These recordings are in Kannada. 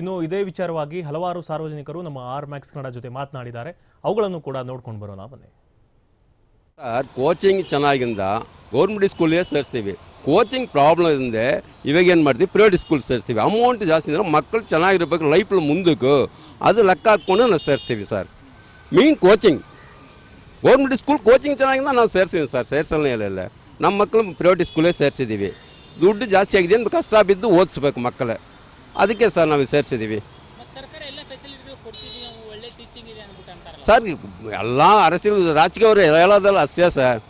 ಇನ್ನು ಇದೇ ವಿಚಾರವಾಗಿ ಹಲವಾರು ಸಾರ್ವಜನಿಕರು ನಮ್ಮ ಆರ್ ಮ್ಯಾಕ್ಸ್ ಕನ್ನಡ ಜೊತೆ ಮಾತನಾಡಿದ್ದಾರೆ. ಅವುಗಳನ್ನು ಕೂಡ ನೋಡ್ಕೊಂಡು ಬರೋಣ ಬನ್ನಿ. ಸರ್, ಕೋಚಿಂಗ್ ಚೆನ್ನಾಗಿಂದ ಗೌರ್ಮೆಂಟ್ ಸ್ಕೂಲ್ಗೆ ಸೇರಿಸ್ತೀವಿ. ಕೋಚಿಂಗ್ ಪ್ರಾಬ್ಲಮ್ ಇದೆ. ಇವಾಗ ಏನು ಮಾಡ್ತೀವಿ, ಪ್ರೈವೇಟ್ ಸ್ಕೂಲ್ ಸೇರಿಸ್ತೀವಿ. ಅಮೌಂಟ್ ಜಾಸ್ತಿ ಅಂದರೆ ಮಕ್ಕಳು ಚೆನ್ನಾಗಿರ್ಬೇಕು ಲೈಫಲ್ಲಿ ಮುಂದಕ್ಕೆ, ಅದು ಲೆಕ್ಕ ಹಾಕ್ಕೊಂಡು ನಾವು ಸೇರಿಸ್ತೀವಿ ಸರ್. ಮೀನ್ ಕೋಚಿಂಗ್ ಗೌರ್ಮೆಂಟ್ ಸ್ಕೂಲ್ ಕೋಚಿಂಗ್ ಚೆನ್ನಾಗಿಂದ ನಾವು ಸೇರಿಸ್ತೀವಿ ಸರ್. ಸೇರಿಸಲ್ಲ ಇಲ್ಲ, ನಮ್ಮ ಮಕ್ಕಳು ಪ್ರೈವೇಟ್ ಸ್ಕೂಲೇ ಸೇರಿಸಿದ್ದೀವಿ. ದುಡ್ಡು ಜಾಸ್ತಿ ಆಗಿದೆ ಅಂತ ಕಷ್ಟ ಬಿದ್ದು ಓದಿಸ್ಬೇಕು ಮಕ್ಕಳೇ, ಅದಕ್ಕೆ ಸರ್ ನಾವು ಸೇರಿಸಿದ್ದೀವಿ ಸರ್. ಎಲ್ಲ ರಾಜಕೀಯ ಅವರು ಹೇಳೋದಲ್ಲ ಅಷ್ಟೇ ಸರ್,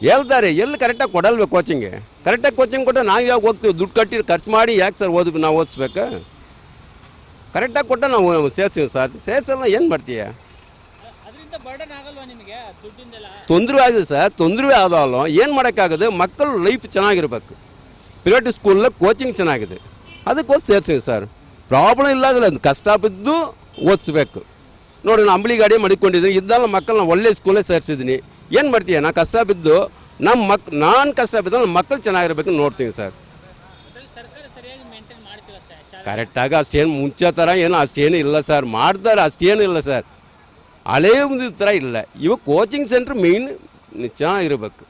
ಹೇಳ್ತಾರೆ. ಎಲ್ಲಿ ಕರೆಕ್ಟಾಗಿ ಕೊಡಲ್ಬೇಕು ಕೋಚಿಂಗ್ಗೆ. ಕರೆಕ್ಟಾಗಿ ಕೋಚಿಂಗ್ ಕೊಟ್ಟರೆ ನಾವು ಯಾವಾಗ ಹೋಗ್ತೀವಿ, ದುಡ್ಡು ಕಟ್ಟಿ ಖರ್ಚು ಮಾಡಿ ಯಾಕೆ ಸರ್ ನಾವು ಓದಿಸ್ಬೇಕು? ಕರೆಕ್ಟಾಗಿ ಕೊಟ್ಟರೆ ನಾವು ಸೇರಿಸ್ತೀವಿ ಸರ್. ಸೇರಿಸಲ್ಲ ಏನು ಮಾಡ್ತೀಯ? ತೊಂದರೆ ಆಗಿದೆ ಸರ್, ತೊಂದರೆ ಆದಲ್ಲ, ಏನು ಮಾಡೋಕ್ಕಾಗೋದು? ಮಕ್ಕಳು ಲೈಫ್ ಚೆನ್ನಾಗಿರ್ಬೇಕು. ಪ್ರೈವೇಟ್ ಸ್ಕೂಲಲ್ಲಿ ಕೋಚಿಂಗ್ ಚೆನ್ನಾಗಿದೆ, ಅದಕ್ಕೋಸ್ಕರ ಸೇರ್ತೀವಿ ಸರ್. ಪ್ರಾಬ್ಲಮ್ ಇಲ್ಲಾಂದ್ರೆ ಅದು ಕಷ್ಟ ಬಿದ್ದು ಓದಿಸ್ಬೇಕು. ನೋಡಿ, ನಾನು ಅಂಬಳಿ ಗಾಡಿ ಮಡಿಕೊಂಡಿದ್ದೀನಿ, ಇದ್ದಲ್ಲ ಮಕ್ಕಳನ್ನ ಒಳ್ಳೆ ಸ್ಕೂಲೇ ಸೇರಿಸಿದ್ದೀನಿ. ಏನು ಮಾಡ್ತೀಯ? ನಾನು ಕಷ್ಟ ಬಿದ್ದು ನಾನು ಕಷ್ಟ ಬಿದ್ದು ನಮ್ಮ ಮಕ್ಕಳು ಚೆನ್ನಾಗಿರ್ಬೇಕು ನೋಡ್ತೀನಿ ಸರ್. ಕರೆಕ್ಟಾಗಿ ಅಷ್ಟೇನು ಮುಂಚೆ ಥರ ಏನು ಅಷ್ಟೇನು ಇಲ್ಲ ಸರ್. ಮಾಡ್ತಾರೆ, ಅಷ್ಟೇನು ಇಲ್ಲ ಸರ್. ಹಳೇ ಮುಂದಿನ ಥರ ಇಲ್ಲ. ಇವಾಗ ಕೋಚಿಂಗ್ ಸೆಂಟ್ರ್ ಮೇಯ್ನ್ ಚೆನ್ನಾಗಿರ್ಬೇಕು.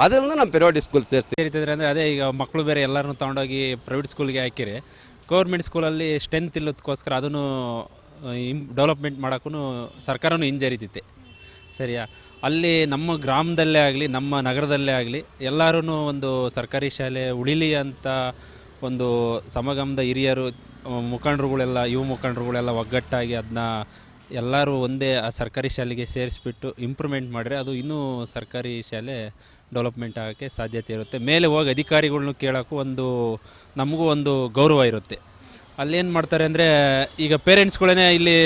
ಅದರಿಂದ ನಾವು ಪ್ರೈವೇಟ್ ಸ್ಕೂಲ್ ಸೇರಿಸ್ತೀವಿ. ಅಂದರೆ ಅದೇ ಈಗ ಮಕ್ಕಳು ಬೇರೆ ಎಲ್ಲರನ್ನೂ ತೊಗೊಂಡೋಗಿ ಪ್ರೈವೇಟ್ ಸ್ಕೂಲ್ಗೆ ಹಾಕಿರಿ. ಗೌರ್ಮೆಂಟ್ ಸ್ಕೂಲಲ್ಲಿ ಸ್ಟ್ರೆಂತ್ ಇಲ್ಲದಕ್ಕೋಸ್ಕರ ಅದನ್ನು ಡೆವಲಪ್ಮೆಂಟ್ ಮಾಡೋಕ್ಕೂ ಸರ್ಕಾರನೂ ಹಿಂಜರಿತೈತೆ. ಸರಿಯಾ? ಅಲ್ಲಿ ನಮ್ಮ ಗ್ರಾಮದಲ್ಲೇ ಆಗಲಿ ನಮ್ಮ ನಗರದಲ್ಲೇ ಆಗಲಿ ಎಲ್ಲರೂ ಒಂದು ಸರ್ಕಾರಿ ಶಾಲೆ ಉಳಿಲಿ ಅಂತ ಒಂದು ಸಮಗಮದ ಹಿರಿಯರು ಮುಖಂಡರುಗಳೆಲ್ಲ ಮುಖಂಡರುಗಳೆಲ್ಲ ಒಗ್ಗಟ್ಟಾಗಿ ಅದನ್ನ ಎಲ್ಲರೂ ಒಂದೇ ಆ ಸರ್ಕಾರಿ ಶಾಲೆಗೆ ಸೇರಿಸ್ಬಿಟ್ಟು ಇಂಪ್ರೂವ್ಮೆಂಟ್ ಮಾಡಿದ್ರೆ ಅದು ಇನ್ನೂ ಸರ್ಕಾರಿ ಶಾಲೆ ಡೆವಲಪ್ಮೆಂಟ್ ಆಗೋಕ್ಕೆ ಸಾಧ್ಯತೆ ಇರುತ್ತೆ. ಮೇಲೆ ಹೋಗಿ ಅಧಿಕಾರಿಗಳ್ನು ಕೇಳೋಕ್ಕೂ ನಮಗೂ ಒಂದು ಗೌರವ ಇರುತ್ತೆ. ಅಲ್ಲೇನು ಮಾಡ್ತಾರೆ ಅಂದರೆ, ಈಗ ಪೇರೆಂಟ್ಸ್ಗಳೇ ಇಲ್ಲಿ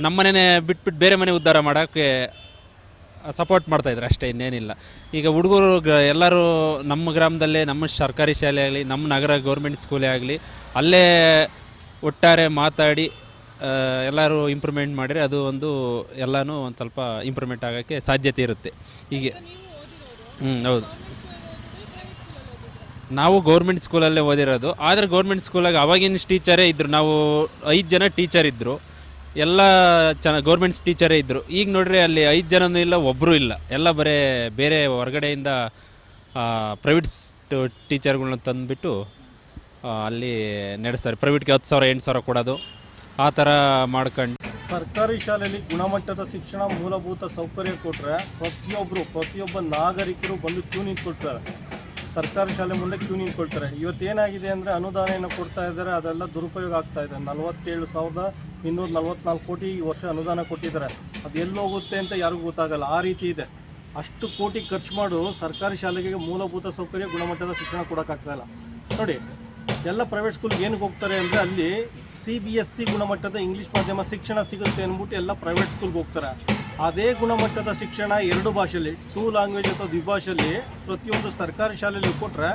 ನಮ್ಮನೇ ಬಿಟ್ಬಿಟ್ಟು ಬೇರೆ ಮನೆ ಉದ್ಧಾರ ಮಾಡೋಕ್ಕೆ ಸಪೋರ್ಟ್ ಮಾಡ್ತಾಯಿದ್ರು ಅಷ್ಟೇ, ಇನ್ನೇನಿಲ್ಲ. ಈಗ ಹುಡುಗರು ಎಲ್ಲರೂ ನಮ್ಮ ಗ್ರಾಮದಲ್ಲೇ ನಮ್ಮ ಸರ್ಕಾರಿ ಶಾಲೆ ಆಗಲಿ ನಮ್ಮ ನಗರ ಗೌರ್ಮೆಂಟ್ ಸ್ಕೂಲೇ ಆಗಲಿ ಅಲ್ಲೇ ಒಟ್ಟಾರೆ ಮಾತಾಡಿ ಎಲ್ಲರೂ ಇಂಪ್ರೂವ್ಮೆಂಟ್ ಮಾಡಿದರೆ ಅದು ಎಲ್ಲನೂ ಒಂದು ಸ್ವಲ್ಪ ಇಂಪ್ರೂವ್ಮೆಂಟ್ ಆಗೋಕ್ಕೆ ಸಾಧ್ಯತೆ ಇರುತ್ತೆ. ಹೀಗೆ ಹೌದು, ನಾವು ಗೌರ್ಮೆಂಟ್ ಸ್ಕೂಲಲ್ಲೇ ಓದಿರೋದು. ಆದರೆ ಗೌರ್ಮೆಂಟ್ ಸ್ಕೂಲಾಗ ಅವಾಗಿನ ಟೀಚರೇ ಇದ್ದರು. ನಾವು 5 ಜನ ಟೀಚರ್ ಇದ್ದರು, ಎಲ್ಲ ಗೌರ್ಮೆಂಟ್ ಟೀಚರೇ ಇದ್ದರು. ಈಗ ನೋಡ್ರಿ ಅಲ್ಲಿ 5 ಜನನೂ ಇಲ್ಲ, ಒಬ್ಬರೂ ಇಲ್ಲ. ಎಲ್ಲ ಬೇರೆ ಹೊರಗಡೆಯಿಂದ ಪ್ರೈವೇಟ್ ಟೀಚರ್ಗಳನ್ನ ತಂದುಬಿಟ್ಟು ಅಲ್ಲಿ ನಡೆಸ್ತಾರೆ. ಪ್ರೈವೇಟ್ಗೆ 10,000 8,000 ಕೊಡೋದು, ಆ ಥರ ಮಾಡ್ಕೊಂಡು. ಸರ್ಕಾರಿ ಶಾಲೆಯಲ್ಲಿ ಗುಣಮಟ್ಟದ ಶಿಕ್ಷಣ ಮೂಲಭೂತ ಸೌಕರ್ಯ ಕೊಟ್ಟರೆ ಪ್ರತಿಯೊಬ್ಬ ನಾಗರಿಕರು ಬಂದು ಕ್ಯೂ ನಿಂತ್ಕೊಳ್ತಾರೆ. ಸರ್ಕಾರಿ ಶಾಲೆ ಮುಂದೆ ಕ್ಯೂ ನಿಂತ್ಕೊಳ್ತಾರೆ. ಇವತ್ತೇನಾಗಿದೆ ಅಂದರೆ ಅನುದಾನ ಕೊಡ್ತಾ ಇದ್ದಾರೆ, ಅದೆಲ್ಲ ದುರುಪಯೋಗ ಆಗ್ತಾ ಇದೆ. 47,244 ಕೋಟಿ ಈ ವರ್ಷ ಅನುದಾನ ಕೊಟ್ಟಿದ್ದಾರೆ. ಅದು ಎಲ್ಲೋಗುತ್ತೆ ಅಂತ ಯಾರಿಗೂ ಗೊತ್ತಾಗಲ್ಲ, ಆ ರೀತಿ ಇದೆ. ಅಷ್ಟು ಕೋಟಿ ಖರ್ಚು ಮಾಡು ಸರ್ಕಾರಿ ಶಾಲೆಗೆ ಮೂಲಭೂತ ಸೌಕರ್ಯ ಗುಣಮಟ್ಟದ ಶಿಕ್ಷಣ ಕೊಡೋಕ್ಕಾಗ್ತಾಯಿಲ್ಲ. ನೋಡಿ, ಎಲ್ಲ ಪ್ರೈವೇಟ್ ಸ್ಕೂಲ್ಗೆ ಏನಕ್ಕೆ ಹೋಗ್ತಾರೆ ಅಂದರೆ ಅಲ್ಲಿ CBSE ಗುಣಮಟ್ಟದ ಇಂಗ್ಲೀಷ್ ಮಾಧ್ಯಮ ಶಿಕ್ಷಣ ಸಿಗುತ್ತೆ ಅಂದ್ಬಿಟ್ಟು ಎಲ್ಲ ಪ್ರೈವೇಟ್ ಸ್ಕೂಲ್ಗೆ ಹೋಗ್ತಾರೆ. ಅದೇ ಗುಣಮಟ್ಟದ ಶಿಕ್ಷಣ 2 ಭಾಷೆಯಲ್ಲಿ 2 ಲ್ಯಾಂಗ್ವೇಜ್ ಅಥವಾ ದ್ವಿಭಾಷೆಯಲ್ಲಿ ಪ್ರತಿಯೊಂದು ಸರ್ಕಾರಿ ಶಾಲೆಯಲ್ಲಿ ಕೊಟ್ಟರೆ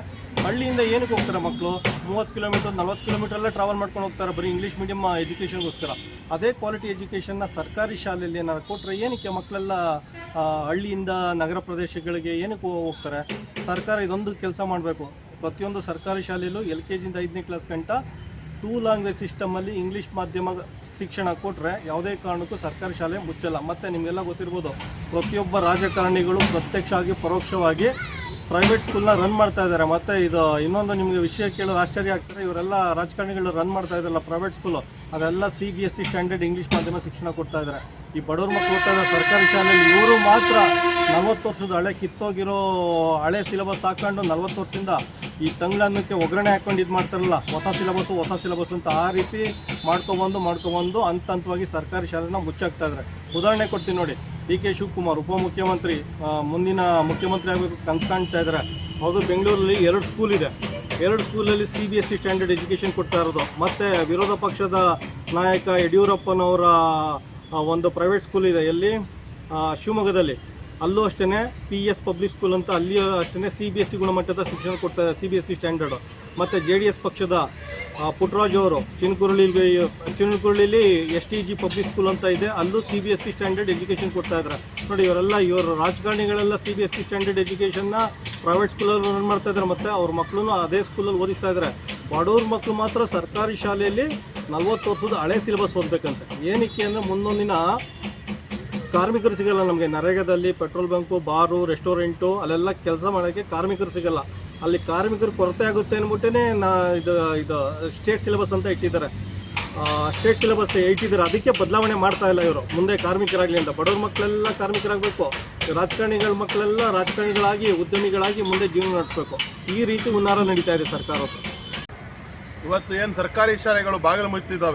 ಹಳ್ಳಿಯಿಂದ ಏನಕ್ಕೆ ಹೋಗ್ತಾರೆ ಮಕ್ಕಳು? 30 ಕಿಲೋಮೀಟರ್ 40 ಕಿಲೋಮೀಟರಲ್ಲೇ ಟ್ರಾವೆಲ್ ಮಾಡ್ಕೊಂಡು ಹೋಗ್ತಾರೆ ಬರೀ ಇಂಗ್ಲೀಷ್ ಮೀಡಿಯಮ್ ಎಜುಕೇಷನ್ಗೋಸ್ಕರ. ಅದೇ ಕ್ವಾಲಿಟಿ ಎಜುಕೇಷನ್ನ ಸರ್ಕಾರಿ ಶಾಲೆಯಲ್ಲಿ ಏನಾದ್ರು ಕೊಟ್ಟರೆ ಏನಕ್ಕೆ ಮಕ್ಕಳೆಲ್ಲ ಹಳ್ಳಿಯಿಂದ ನಗರ ಪ್ರದೇಶಗಳಿಗೆ ಏನಕ್ಕೆ ಹೋಗ್ತಾರೆ? ಸರ್ಕಾರ ಇದೊಂದು ಕೆಲಸ ಮಾಡಬೇಕು. ಪ್ರತಿಯೊಂದು ಸರ್ಕಾರಿ ಶಾಲೆಯಲ್ಲೂ LKG ಇಂದ 5ನೇ ಕ್ಲಾಸ್ ಗಂಟ 2 ಲ್ಯಾಂಗ್ವೇಜ್ ಸಿಸ್ಟಮಲ್ಲಿ ಇಂಗ್ಲೀಷ್ ಮಾಧ್ಯಮ ಶಿಕ್ಷಣ ಕೊಟ್ಟರೆ ಯಾವುದೇ ಕಾರಣಕ್ಕೂ ಸರ್ಕಾರಿ ಶಾಲೆ ಮುಚ್ಚಲ್ಲ. ಮತ್ತು ನಿಮಗೆಲ್ಲ ಗೊತ್ತಿರ್ಬೋದು, ಪ್ರತಿಯೊಬ್ಬ ರಾಜಕಾರಣಿಗಳು ಪ್ರತ್ಯಕ್ಷ ಆಗಿ ಪರೋಕ್ಷವಾಗಿ ಪ್ರೈವೇಟ್ ಸ್ಕೂಲ್ನ ರನ್ ಮಾಡ್ತಾ ಇದ್ದಾರೆ. ಮತ್ತು ಇದು ಇನ್ನೊಂದು ನಿಮಗೆ ವಿಷಯ ಕೇಳೋದು ಆಶ್ಚರ್ಯ ಆಗ್ತಾರೆ, ಇವರೆಲ್ಲ ರಾಜಕಾರಣಿಗಳು ರನ್ ಮಾಡ್ತಾ ಇದ್ದಾರಲ್ಲ ಪ್ರೈವೇಟ್ ಸ್ಕೂಲು, ಅದೆಲ್ಲ CBSE ಸ್ಟ್ಯಾಂಡರ್ಡ್ ಇಂಗ್ಲೀಷ್ ಮಾಧ್ಯಮ ಶಿಕ್ಷಣ ಕೊಡ್ತಾ ಇದ್ದಾರೆ. ಈ ಬಡವ್ರ ಮಕ್ಕಳು ಓದ್ತಾ ಇದ್ದಾರೆ ಸರ್ಕಾರಿ ಶಾಲೆಯಲ್ಲಿ. ಇವರು ಮಾತ್ರ 40 ವರ್ಷದ ಹಳೆ ಕಿತ್ತೋಗಿರೋ ಹಳೆ ಸಿಲೆಬಸ್ ಹಾಕೊಂಡು 40 ವರ್ಷದಿಂದ ಈ ತಂಗ್ಳನ್ನಕ್ಕೆ ಒಗ್ಗರಣೆ ಹಾಕೊಂಡು ಇದು ಮಾಡ್ತಾರಲ್ಲ, ಹೊಸ ಸಿಲೆಬಸ್ ಅಂತ ಆ ರೀತಿ ಮಾಡ್ಕೊಬಂದು ಹಂತವಾಗಿ ಸರ್ಕಾರಿ ಶಾಲೆನ ಮುಚ್ಚಾಕ್ತಾ ಇದ್ದಾರೆ. ಉದಾಹರಣೆ ಕೊಡ್ತೀನಿ ನೋಡಿ, DK ಶಿವಕುಮಾರ್ ಉಪಮುಖ್ಯಮಂತ್ರಿ, ಮುಂದಿನ ಮುಖ್ಯಮಂತ್ರಿ ಆಗಬೇಕು ಕಾಣ್ತಾ ಇದ್ದಾರೆ. ಹೌದು, ಬೆಂಗಳೂರಲ್ಲಿ 2 ಸ್ಕೂಲ್ ಇದೆ. 2 ಸ್ಕೂಲಲ್ಲಿ CBSE ಸ್ಟ್ಯಾಂಡರ್ಡ್ ಎಜುಕೇಷನ್ ಕೊಡ್ತಾ ಇರೋದು. ಮತ್ತು ವಿರೋಧ ಪಕ್ಷದ ನಾಯಕ ಯಡಿಯೂರಪ್ಪನವರ ಒಂದು ಪ್ರೈವೇಟ್ ಸ್ಕೂಲ್ ಇದೆ, ಎಲ್ಲಿ? ಶಿವಮೊಗ್ಗದಲ್ಲಿ. ಅಲ್ಲೂ ಅಷ್ಟೇ PS ಪಬ್ಲಿಕ್ ಸ್ಕೂಲ್ ಅಂತ, ಅಲ್ಲಿಯೂ ಅಷ್ಟೇ CBSE ಗುಣಮಟ್ಟದ ಶಿಕ್ಷಣ ಕೊಡ್ತಾರೆ, CBSE ಸ್ಟ್ಯಾಂಡರ್ಡು. ಮತ್ತು JDS ಪಕ್ಷದ ಪುಟ್ಟರಾಜು ಅವರು ಚಿನಕುರಳಿಲಿ STG ಪಬ್ಲಿಕ್ ಸ್ಕೂಲ್ ಅಂತ ಇದೆ, ಅಲ್ಲೂ CBSE ಸ್ಟ್ಯಾಂಡರ್ಡ್ ಎಜುಕೇಷನ್ ಕೊಡ್ತಾ ಇದ್ದಾರೆ. ನೋಡಿ, ಇವರು ರಾಜಕಾರಣಿಗಳೆಲ್ಲ CBSE ಸ್ಟ್ಯಾಂಡರ್ಡ್ ಎಜುಕೇಷನ್ನ ಪ್ರೈವೇಟ್ ಸ್ಕೂಲಲ್ಲಿ ರನ್ ಮಾಡ್ತಾ ಇದ್ದಾರೆ, ಮತ್ತು ಅವ್ರ ಮಕ್ಕಳನ್ನು ಅದೇ ಸ್ಕೂಲಲ್ಲಿ ಓದಿಸ್ತಾ ಇದ್ದಾರೆ. ಬಡವ್ರ ಮಕ್ಕಳು ಮಾತ್ರ ಸರ್ಕಾರಿ ಶಾಲೆಯಲ್ಲಿ 40 ವರ್ಷದ ಹಳೆ ಸಿಲೆಬಸ್ ಓದಬೇಕಂತೆ. ಏನಕ್ಕೆ ಅಂದರೆ ಮುಂದೊಂದಿನ ಕಾರ್ಮಿಕರು ಸಿಗಲ್ಲ ನಮಗೆ. ನರೇಗಾದಲ್ಲಿ ಪೆಟ್ರೋಲ್ ಬಂಕು, ಬಾರು, ರೆಸ್ಟೋರೆಂಟು ಅಲ್ಲೆಲ್ಲ ಕೆಲಸ ಮಾಡೋಕ್ಕೆ ಕಾರ್ಮಿಕರು ಸಿಗಲ್ಲ. ಅಲ್ಲಿ ಕಾರ್ಮಿಕರು ಕೊರತೆ ಆಗುತ್ತೆ ಅಂದ್ಬಿಟ್ಟೇ ಇದು ಸ್ಟೇಟ್ ಸಿಲೆಬಸ್ ಅಂತ ಇಟ್ಟಿದ್ದಾರೆ. ಸ್ಟೇಟ್ ಸಿಲೆಬಸ್ ಇಟ್ಟಿದ್ದಾರೆ, ಅದಕ್ಕೆ ಬದಲಾವಣೆ ಮಾಡ್ತಾ ಇಲ್ಲ ಇವರು. ಮುಂದೆ ಕಾರ್ಮಿಕರಾಗಲಿ ಅಂತ. ಬಡವ್ರ ಮಕ್ಕಳೆಲ್ಲ ಕಾರ್ಮಿಕರಾಗಬೇಕು, ರಾಜಕಾರಣಿಗಳ ಮಕ್ಕಳೆಲ್ಲ ರಾಜಕಾರಣಿಗಳಾಗಿ ಉದ್ಯಮಿಗಳಾಗಿ ಮುಂದೆ ಜೀವನ ನಡೆಸಬೇಕು. ಈ ರೀತಿ ಹುನ್ನಾರ ನಡೀತಾ ಇದೆ ಸರ್ಕಾರದ್ದು. ಇವತ್ತು ಏನು ಸರ್ಕಾರಿ ಶಾಲೆಗಳು ಬಾಗಿಲು ಮುಚ್ಚಿದ್ದಾವೆ,